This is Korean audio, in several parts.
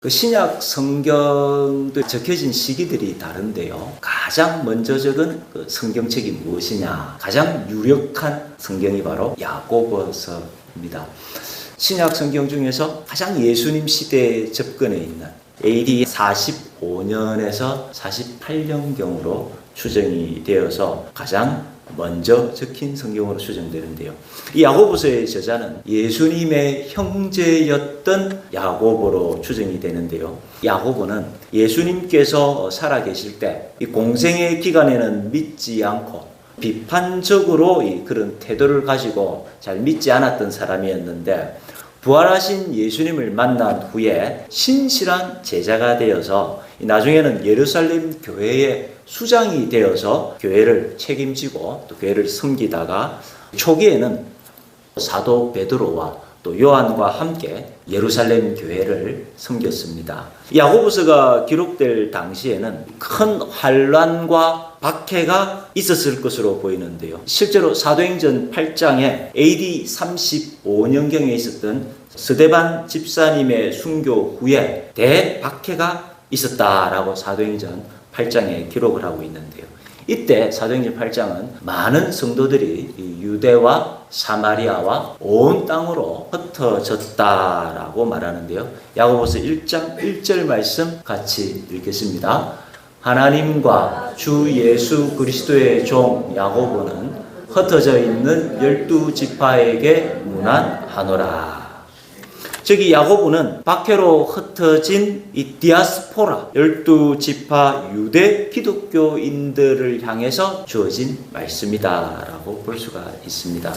그 신약 성경도 적혀진 시기들이 다른데요. 가장 먼저 적은 그 성경책이 무엇이냐? 가장 유력한 성경이 바로 야고보서입니다. 신약 성경 중에서 가장 예수님 시대에 접근해 있는 AD 45년에서 48년경으로 추정이 되어서 가장 먼저 적힌 성경으로 추정되는데요. 이 야고보서의 저자는 예수님의 형제였던 야고보로 추정이 되는데요. 야고보는 예수님께서 살아계실 때 이 공생의 기간에는 믿지 않고 비판적으로 그런 태도를 가지고 잘 믿지 않았던 사람이었는데, 부활하신 예수님을 만난 후에 신실한 제자가 되어서 나중에는 예루살렘 교회의 수장이 되어서 교회를 책임지고 또 교회를 섬기다가 초기에는 사도 베드로와 또 요한과 함께 예루살렘 교회를 섬겼습니다. 야고보서가 기록될 당시에는 큰 환란과 박해가 있었을 것으로 보이는데요. 실제로 사도행전 8장에 AD 35년경에 있었던 스데반 집사님의 순교 후에 대박해가 있었다라고 사도행전 8장에 기록을 하고 있는데요. 이때 사도행전 8장은 많은 성도들이 유대와 사마리아와 온 땅으로 흩어졌다라고 말하는데요. 야고보서 1장 1절 말씀 같이 읽겠습니다. 하나님과 주 예수 그리스도의 종 야고보는 흩어져 있는 12지파에게 문안하노라. 저기 야고보는 박해로 흩어진 이 디아스포라 12지파 유대 기독교인들을 향해서 주어진 말씀이다라고 볼 수가 있습니다.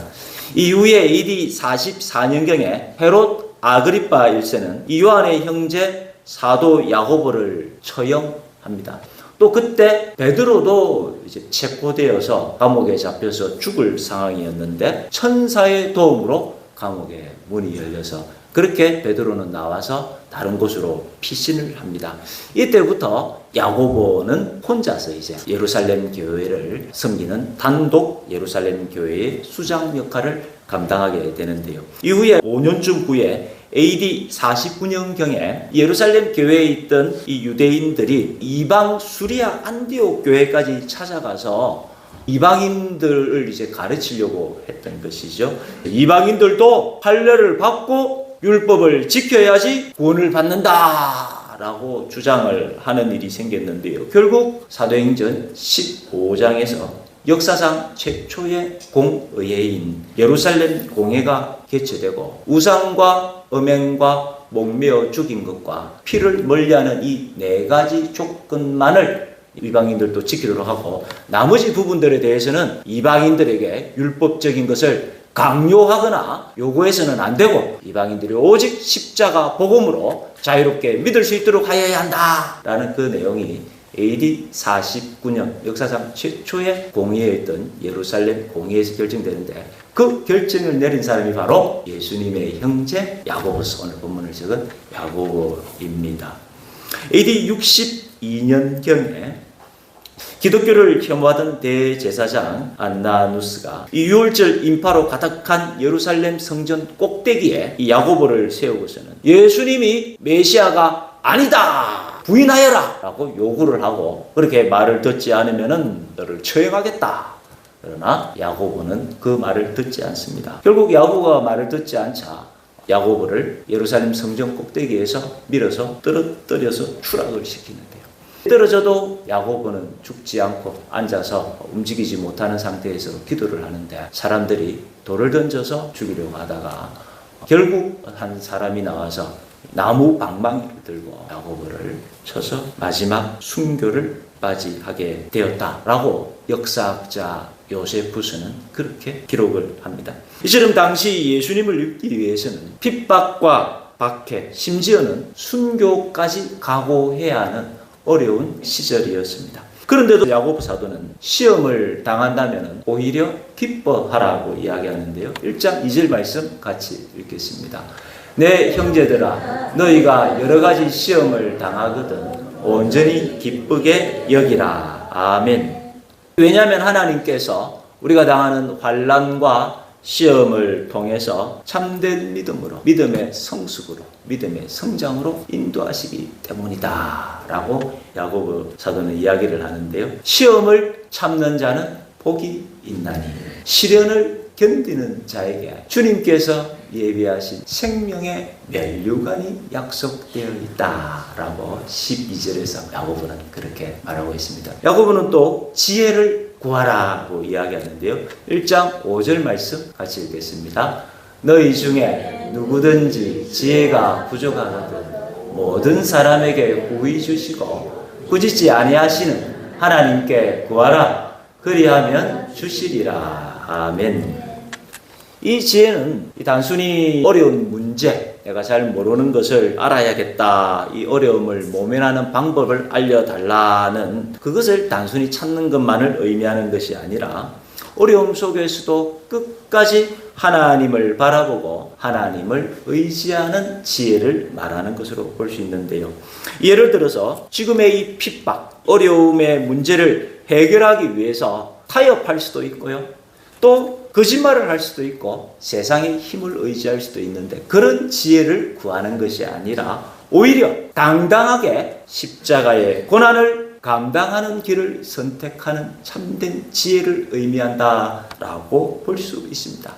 이후에 AD 44년경에 헤롯 아그리파 1세는 이 요한의 형제 사도 야고보를 처형합니다. 또 그때 베드로도 이제 체포되어서 감옥에 잡혀서 죽을 상황이었는데 천사의 도움으로 감옥의 문이 열려서 그렇게 베드로는 나와서 다른 곳으로 피신을 합니다. 이때부터 야고보는 혼자서 이제 예루살렘 교회를 섬기는 단독 예루살렘 교회의 수장 역할을 감당하게 되는데요. 이후에 5년쯤 후에 AD 49년경에 예루살렘 교회에 있던 이 유대인들이 이방 수리아 안디옥 교회까지 찾아가서 이방인들을 이제 가르치려고 했던 것이죠. 이방인들도 할례를 받고 율법을 지켜야지 구원을 받는다라고 주장을 하는 일이 생겼는데요. 결국 사도행전 15장에서 역사상 최초의 공의회인 예루살렘 공회가 개최되고 우상과 음행과 목매어 죽인 것과 피를 멀리하는 이 네 가지 조건만을 이방인들도 지키도록 하고 나머지 부분들에 대해서는 이방인들에게 율법적인 것을 강요하거나 요구해서는 안 되고 이방인들이 오직 십자가 복음으로 자유롭게 믿을 수 있도록 하여야 한다라는 그 내용이 AD 49년 역사상 최초의 공의회였던 예루살렘 공의회에서 결정되는데, 그 결정을 내린 사람이 바로 예수님의 형제 야고보서, 오늘 본문을 적은 야고보입니다. AD 62년경에 기독교를 혐오하던 대제사장 안나누스가 이 유월절 인파로 가득한 예루살렘 성전 꼭대기에 이 야고보를 세우고서는 예수님이 메시아가 아니다, 부인하여라 라고 요구를 하고, 그렇게 말을 듣지 않으면 너를 처형하겠다. 그러나 야고보는 그 말을 듣지 않습니다. 결국 야고보가 말을 듣지 않자 야고보를 예루살렘 성전 꼭대기에서 밀어서 떨어뜨려서 추락을 시키는데요. 떨어져도 야고보는 죽지 않고 앉아서 움직이지 못하는 상태에서 기도를 하는데, 사람들이 돌을 던져서 죽이려고 하다가 결국 한 사람이 나와서 나무 방망이를 들고 야고보를 쳐서 마지막 순교를 맞이하게 되었다라고 역사학자 요세푸스는 그렇게 기록을 합니다. 이처럼 당시 예수님을 믿기 위해서는 핍박과 박해, 심지어는 순교까지 각오해야 하는 어려운 시절이었습니다. 그런데도 야고보 사도는 시험을 당한다면 오히려 기뻐하라고 이야기하는데요. 1장 2절 말씀 같이 읽겠습니다. 내 형제들아, 너희가 여러 가지 시험을 당하거든 온전히 기쁘게 여기라. 아멘. 왜냐하면 하나님께서 우리가 당하는 환난과 시험을 통해서 참된 믿음으로, 믿음의 성숙으로, 믿음의 성장으로 인도하시기 때문이다 라고 야고보 사도는 이야기를 하는데요. 시험을 참는 자는 복이 있나니 시련을 견디는 자에게 주님께서 예비하신 생명의 면류관이 약속되어 있다라고 12절에서 야고보는 그렇게 말하고 있습니다. 야고보는 또 지혜를 구하라고 이야기하는데요. 1장 5절 말씀 같이 읽겠습니다. 너희 중에 누구든지 지혜가 부족하거든 모든 사람에게 후히 주시고 꾸짖지 아니하시는 하나님께 구하라. 그리하면 주시리라. 아멘. 이 지혜는 단순히 어려운 문제, 내가 잘 모르는 것을 알아야겠다, 이 어려움을 모면하는 방법을 알려달라는 그것을 단순히 찾는 것만을 의미하는 것이 아니라 어려움 속에서도 끝까지 하나님을 바라보고 하나님을 의지하는 지혜를 말하는 것으로 볼 수 있는데요. 예를 들어서 지금의 이 핍박, 어려움의 문제를 해결하기 위해서 타협할 수도 있고요. 또 거짓말을 할 수도 있고 세상의 힘을 의지할 수도 있는데 그런 지혜를 구하는 것이 아니라 오히려 당당하게 십자가의 고난을 감당하는 길을 선택하는 참된 지혜를 의미한다라고 볼 수 있습니다.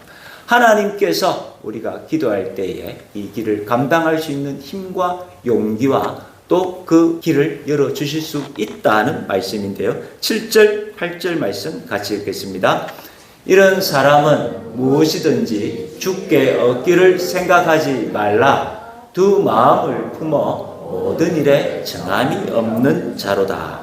하나님께서 우리가 기도할 때에 이 길을 감당할 수 있는 힘과 용기와 또 그 길을 열어주실 수 있다는 말씀인데요. 7절, 8절 말씀 같이 읽겠습니다. 이런 사람은 무엇이든지 주께 얻기를 생각하지 말라. 두 마음을 품어 모든 일에 정함이 없는 자로다.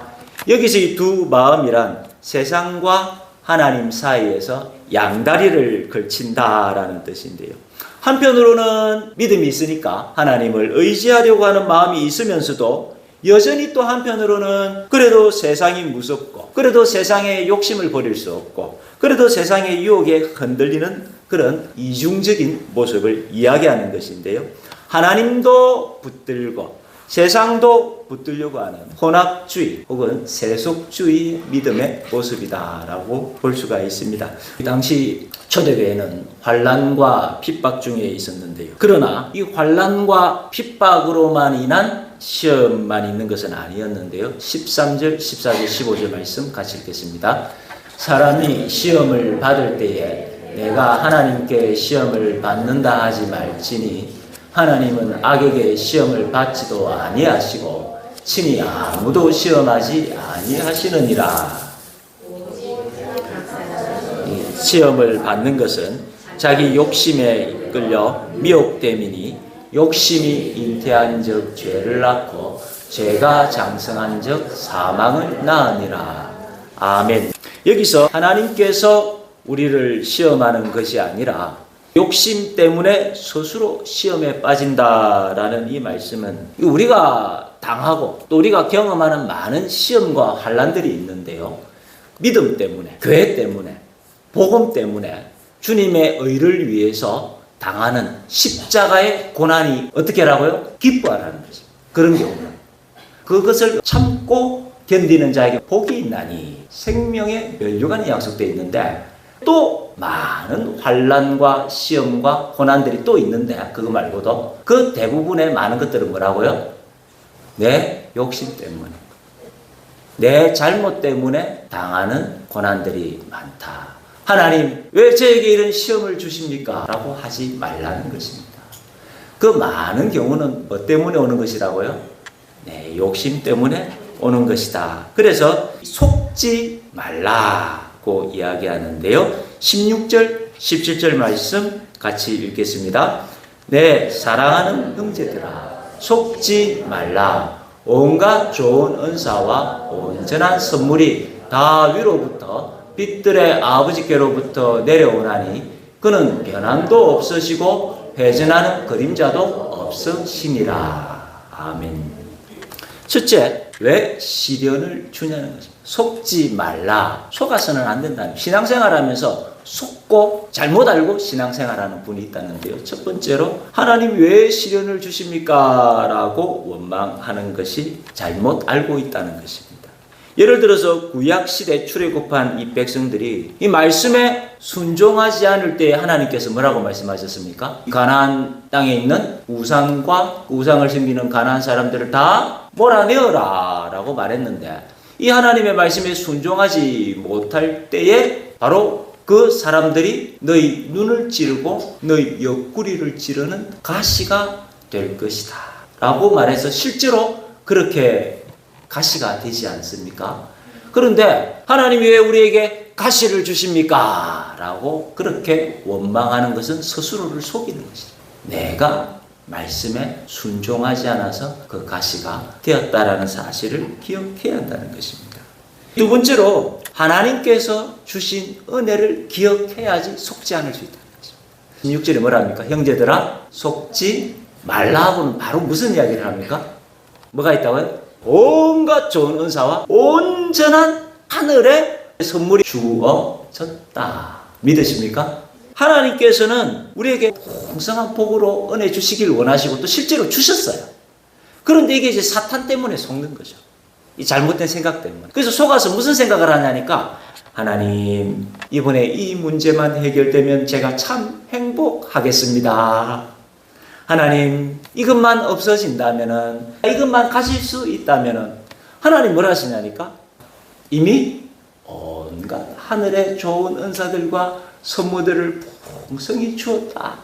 여기서 이 두 마음이란 세상과 하나님 사이에서 양다리를 걸친다라는 뜻인데요. 한편으로는 믿음이 있으니까 하나님을 의지하려고 하는 마음이 있으면서도 여전히 또 한편으로는 그래도 세상이 무섭고 그래도 세상의 욕심을 버릴 수 없고 그래도 세상의 유혹에 흔들리는 그런 이중적인 모습을 이야기하는 것인데요. 하나님도 붙들고 세상도 붙들려고 하는 혼합주의 혹은 세속주의 믿음의 모습이다라고 볼 수가 있습니다. 당시 초대교회는 환난과 핍박 중에 있었는데요. 그러나 이 환난과 핍박으로만 인한 시험만 있는 것은 아니었는데요. 13절, 14절, 15절 말씀 같이 읽겠습니다. 사람이 시험을 받을 때에 내가 하나님께 시험을 받는다 하지 말지니 하나님은 악에게 시험을 받지도 아니하시고 친히 아무도 시험하지 아니하시느니라. 시험을 받는 것은 자기 욕심에 이끌려 미혹됨이니 욕심이 잉태한 적 죄를 낳고 죄가 장성한 적 사망을 낳으니라. 아멘. 여기서 하나님께서 우리를 시험하는 것이 아니라 욕심 때문에 스스로 시험에 빠진다라는 이 말씀은 우리가 당하고 또 우리가 경험하는 많은 시험과 환난들이 있는데요. 믿음 때문에, 교회 때문에, 복음 때문에 주님의 의를 위해서 당하는 십자가의 고난이 어떻게 하라고요? 기뻐하라는 거죠. 그런 경우는 그것을 참고 견디는 자에게 복이 있나니 생명의 면류관이 약속되어 있는데 또 많은 환난과 시험과 고난들이 또 있는데 그거 말고도 그 대부분의 많은 것들은 뭐라고요? 내 욕심 때문에 내 잘못 때문에 당하는 고난들이 많다. 하나님 왜 저에게 이런 시험을 주십니까? 라고 하지 말라는 것입니다. 그 많은 경우는 뭐 때문에 오는 것이라고요? 내 욕심 때문에 오는 것이다. 그래서 속지 말라고 이야기하는데요. 16절, 17절 말씀 같이 읽겠습니다. 내 사랑하는 형제들아, 속지 말라. 온갖 좋은 은사와 온전한 선물이 다 위로부터 빛들의 아버지께로부터 내려오나니 그는 변함도 없으시고 회전하는 그림자도 없으시니라. 아멘. 첫째, 왜 시련을 주냐는 것입니다. 속지 말라. 속아서는 안 된다는, 신앙생활하면서 속고 잘못 알고 신앙생활하는 분이 있다는데요. 첫 번째로 하나님 왜 시련을 주십니까? 라고 원망하는 것이 잘못 알고 있다는 것입니다. 예를 들어서 구약시대 출애굽한 이 백성들이 이 말씀에 순종하지 않을 때 하나님께서 뭐라고 말씀하셨습니까? 가나안 땅에 있는 우상과 우상을 섬기는 가나안 사람들을 다 몰아내어라 라고 말했는데, 이 하나님의 말씀에 순종하지 못할 때에 바로 그 사람들이 너희 눈을 찌르고 너희 옆구리를 찌르는 가시가 될 것이다 라고 말해서 실제로 그렇게 가시가 되지 않습니까? 그런데 하나님이 왜 우리에게 가시를 주십니까? 라고 그렇게 원망하는 것은 스스로를 속이는 것이다. 내가 말씀에 순종하지 않아서 그 가시가 되었다라는 사실을 기억해야 한다는 것입니다. 두 번째로 하나님께서 주신 은혜를 기억해야지 속지 않을 수 있다는 것입니다. 16절에 뭐라 합니까? 형제들아 속지 말라 하고는 바로 무슨 이야기를 합니까? 뭐가 있다고요? 온갖 좋은 은사와 온전한 하늘의 선물이 주어졌다. 믿으십니까? 하나님께서는 우리에게 풍성한 복으로 은혜 주시길 원하시고 또 실제로 주셨어요. 그런데 이게 이제 사탄 때문에 속는 거죠. 이 잘못된 생각 때문에. 그래서 속아서 무슨 생각을 하냐니까, 하나님 이번에 이 문제만 해결되면 제가 참 행복하겠습니다. 하나님 이것만 없어진다면은, 이것만 가질 수 있다면은, 하나님 뭐라 하시냐니까, 이미 온갖 하늘의 좋은 은사들과 선물들을 풍성히 주었다.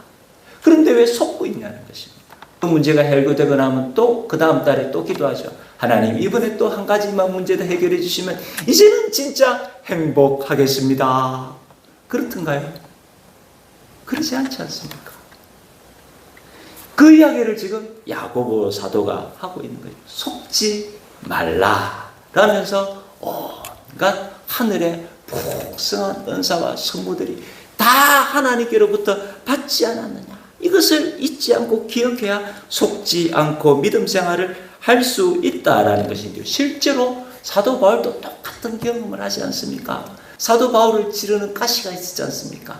그런데 왜 속고 있냐는 것입니다. 그 문제가 해결되거나 하면 또 그 다음 달에 또 기도하죠. 하나님 이번에 또 한 가지만 문제도 해결해 주시면 이제는 진짜 행복하겠습니다. 그렇던가요? 그렇지 않지 않습니까? 그 이야기를 지금 야고보 사도가 하고 있는 거예요. 속지 말라 라면서 온갖 하늘의 풍성한 은사와 선물들이 다 하나님께로부터 받지 않았느냐, 이것을 잊지 않고 기억해야 속지 않고 믿음 생활을 할 수 있다라는 것인데요. 실제로 사도 바울도 똑같은 경험을 하지 않습니까? 사도 바울을 찌르는 가시가 있었지 않습니까?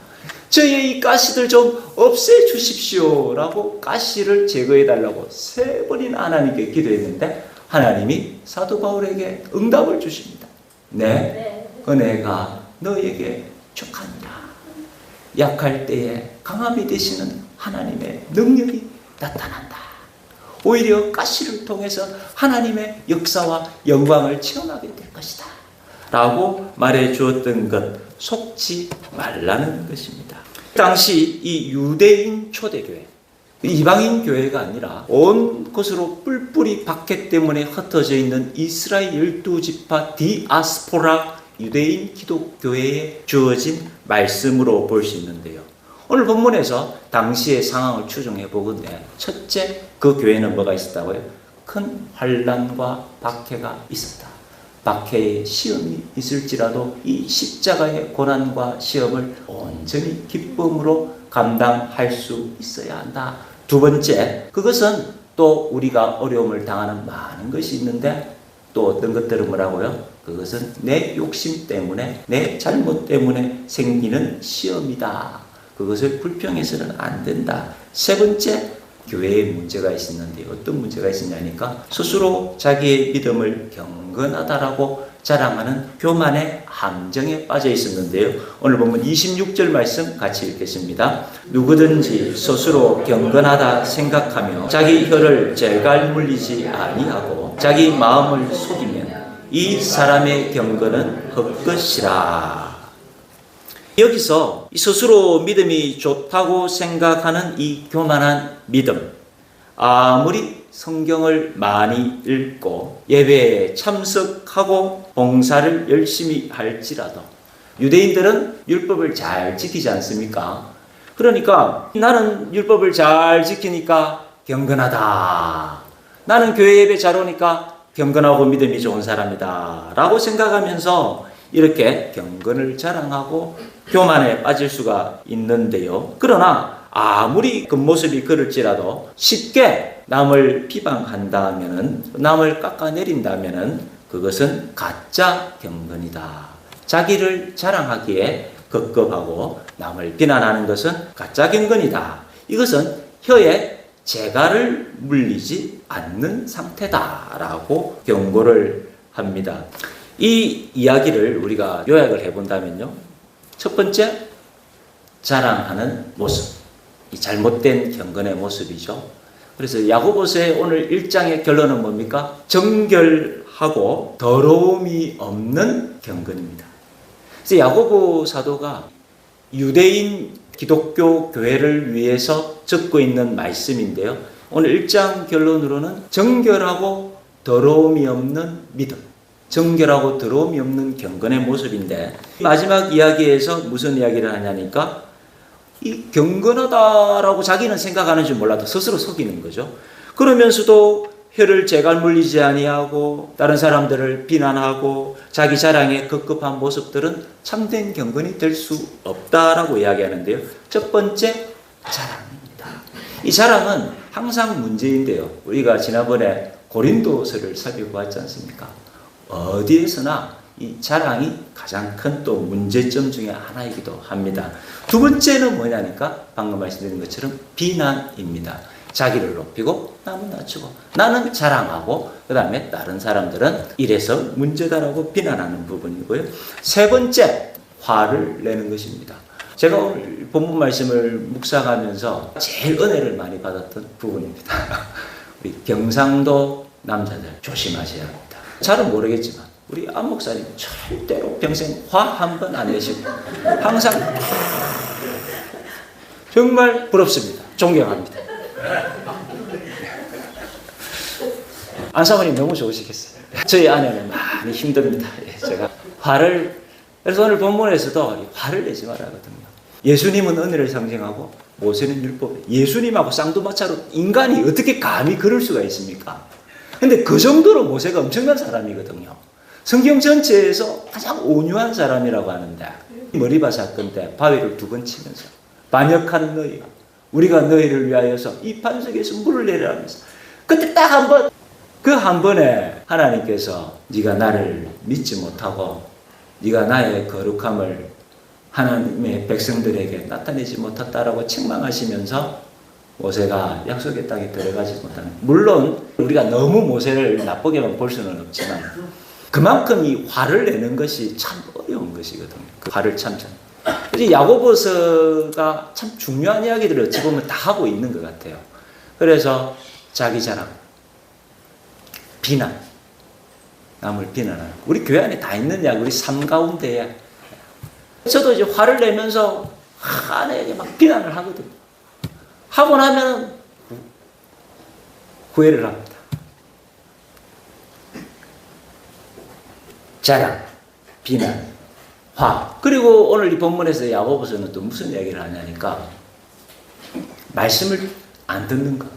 저의 이 가시들 좀 없애 주십시오 라고 가시를 제거해 달라고 3번이나 하나님께 기도했는데 하나님이 사도 바울에게 응답을 주십니다. 네, 은혜가 너에게 족하니라. 약할 때에 강함이 되시는 하나님의 능력이 나타난다. 오히려 가시를 통해서 하나님의 역사와 영광을 체험하게 될 것이다 라고 말해 주었던 것, 속지 말라는 것입니다. 당시 이 유대인 초대교회, 이방인 교회가 아니라 온 것으로 뿔뿔이 박해 때문에 흩어져 있는 이스라엘 12지파 디아스포라 유대인 기독교회에 주어진 말씀으로 볼 수 있는데요. 오늘 본문에서 당시의 상황을 추정해 보건대 첫째, 그 교회는 뭐가 있었다고요? 큰 환난과 박해가 있었다. 박해의 시험이 있을지라도 이 십자가의 고난과 시험을 온전히 기쁨으로 감당할 수 있어야 한다. 두 번째, 그것은 또 우리가 어려움을 당하는 많은 것이 있는데 또 어떤 것들은 뭐라고요? 그것은 내 욕심 때문에, 내 잘못 때문에 생기는 시험이다. 그것을 불평해서는 안 된다. 세 번째, 교회에 문제가 있었는데 어떤 문제가 있었냐니까 스스로 자기의 믿음을 경건하다라고 자랑하는 교만의 함정에 빠져 있었는데요. 오늘 보면 26절 말씀 같이 읽겠습니다. 누구든지 스스로 경건하다 생각하며 자기 혀를 재갈 물리지 아니하고 자기 마음을 속이면 이 사람의 경건은 헛것이라. 여기서 스스로 믿음이 좋다고 생각하는 이 교만한 믿음, 아무리 성경을 많이 읽고 예배에 참석하고 봉사를 열심히 할지라도 유대인들은 율법을 잘 지키지 않습니까? 그러니까 나는 율법을 잘 지키니까 경건하다. 나는 교회 예배 잘 오니까 경건하고 믿음이 좋은 사람이다 라고 생각하면서 이렇게 경건을 자랑하고 교만에 빠질 수가 있는데요. 그러나 아무리 겉모습이 그럴지라도 쉽게 남을 비방한다면은, 남을 깎아내린다면은 그것은 가짜 경건이다. 자기를 자랑하기에 급급하고 남을 비난하는 것은 가짜 경건이다. 이것은 혀에 재갈을 물리지 않는 상태다라고 경고를 합니다. 이 이야기를 우리가 요약을 해본다면요. 첫 번째, 자랑하는 모습. 이 잘못된 경건의 모습이죠. 그래서 야고보서의 오늘 1장의 결론은 뭡니까? 정결하고 더러움이 없는 경건입니다. 그래서 야고보 사도가 유대인 기독교 교회를 위해서 적고 있는 말씀인데요. 오늘 1장 결론으로는 정결하고 더러움이 없는 믿음, 정결하고 더러움이 없는 경건의 모습인데, 마지막 이야기에서 무슨 이야기를 하냐니까 이 경건하다라고 자기는 생각하는 줄 몰라도 스스로 속이는 거죠. 그러면서도 혀를 재갈 물리지 아니하고 다른 사람들을 비난하고 자기 자랑에 급급한 모습들은 참된 경건이 될 수 없다라고 이야기하는데요. 첫 번째, 자랑입니다. 이 자랑은 항상 문제인데요. 우리가 지난번에 고린도서를 살펴보았지 않습니까? 어디에서나 이 자랑이 가장 큰 또 문제점 중에 하나이기도 합니다. 두 번째는 뭐냐니까 방금 말씀드린 것처럼 비난입니다. 자기를 높이고 남은 낮추고 나는 자랑하고 그 다음에 다른 사람들은 이래서 문제다라고 비난하는 부분이고요. 세 번째, 화를 내는 것입니다. 제가 오늘 본문 말씀을 묵상하면서 제일 은혜를 많이 받았던 부분입니다. 우리 경상도 남자들 조심하셔야 합니다. 잘은 모르겠지만 우리 안 목사님 절대로 평생 화 한 번 안 내시고 항상 정말 부럽습니다. 존경합니다. 안 사모님 너무 좋으시겠어요. 저희 아내는 많이 힘듭니다. 제가 그래서 오늘 본문에서도 화를 내지 말아야 하거든요. 예수님은 은혜를 상징하고 모세는 율법. 예수님하고 쌍두마차로 인간이 어떻게 감히 그럴 수가 있습니까? 근데 그 정도로 모세가 엄청난 사람이거든요. 성경 전체에서 가장 온유한 사람이라고 하는데 머리바 사건 때 바위를 2번 치면서 반역한 너희가 우리가 너희를 위하여서 이 반석에서 물을 내리라면서 그때 딱 한 번, 그 한 번에 하나님께서 네가 나를 믿지 못하고 네가 나의 거룩함을 하나님의 백성들에게 나타내지 못했다라고 책망하시면서 모세가 약속의 땅에 들어가지 못하는, 물론 우리가 너무 모세를 나쁘게만 볼 수는 없지만 그만큼 이 화를 내는 것이 참 어려운 것이거든요. 그 화를 참죠. 그래서 야고보서가 참 중요한 이야기들을 어찌 보면 다 하고 있는 것 같아요. 그래서 자기 자랑, 비난, 남을 비난하는, 우리 교회 안에 다 있는 이야기, 우리 삶 가운데에 저도 이제 화를 내면서 아내에게 막 비난을 하거든요. 하고 나면 후회를 합니다. 자랑, 비난, 화. 그리고 오늘 이 본문에서 야고보서는 또 무슨 이야기를 하냐니까 말씀을 안 듣는 것.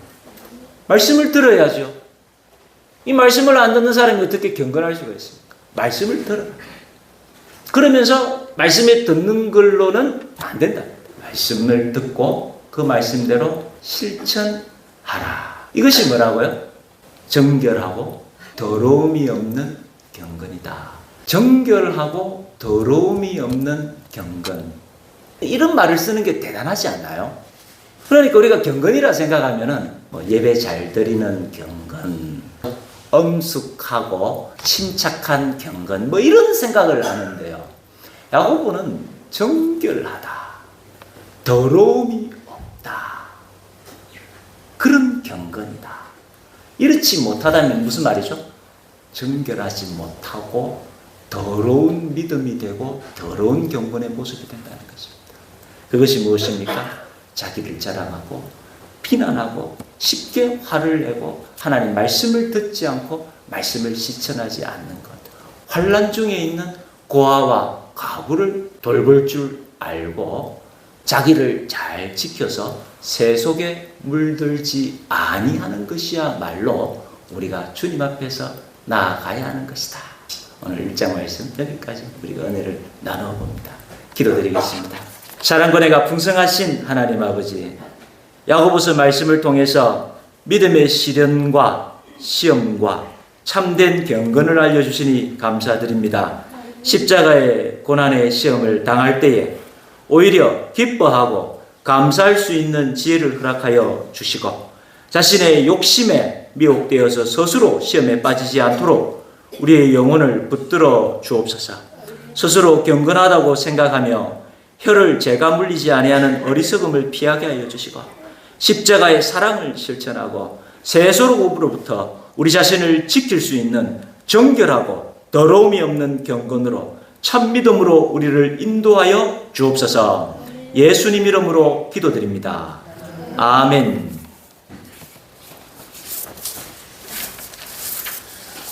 말씀을 들어야죠. 이 말씀을 안 듣는 사람이 어떻게 경건할 수가 있습니까? 말씀을 들어라. 그러면서 말씀에 듣는 걸로는 안 된다. 말씀을 듣고 그 말씀대로 실천하라. 이것이 뭐라고요? 정결하고 더러움이 없는 경건이다. 정결하고 더러움이 없는 경건. 이런 말을 쓰는 게 대단하지 않나요? 그러니까 우리가 경건이라 생각하면은 예배 잘 드리는 경건, 엄숙하고 침착한 경건, 이런 생각을 하는데요. 야고보는 정결하다, 더러움이 없다, 그런 경건이다. 이렇지 못하다면 무슨 말이죠? 정결하지 못하고 더러운 믿음이 되고 더러운 경건의 모습이 된다는 것입니다. 그것이 무엇입니까? 자기를 자랑하고 비난하고 쉽게 화를 내고 하나님 말씀을 듣지 않고 말씀을 실천하지 않는 것. 환난 중에 있는 고아와 과부를 돌볼 줄 알고 자기를 잘 지켜서 새 속에 물들지 아니하는 것이야말로 우리가 주님 앞에서 나아가야 하는 것이다. 오늘 1장 말씀 여기까지 우리가 은혜를 나누어 봅니다. 기도드리겠습니다. 사랑과 은혜가 풍성하신 하나님 아버지, 야고보서 말씀을 통해서 믿음의 시련과 시험과 참된 경건을 알려주시니 감사드립니다. 십자가의 고난의 시험을 당할 때에 오히려 기뻐하고 감사할 수 있는 지혜를 허락하여 주시고 자신의 욕심에 미혹되어서 스스로 시험에 빠지지 않도록 우리의 영혼을 붙들어 주옵소서. 스스로 경건하다고 생각하며 혀를 제가 물리지 아니하는 어리석음을 피하게 하여 주시고 십자가의 사랑을 실천하고 세속으로부터 우리 자신을 지킬 수 있는 정결하고 더러움이 없는 경건으로 참 믿음으로 우리를 인도하여 주옵소서. 예수님 이름으로 기도드립니다. 아멘.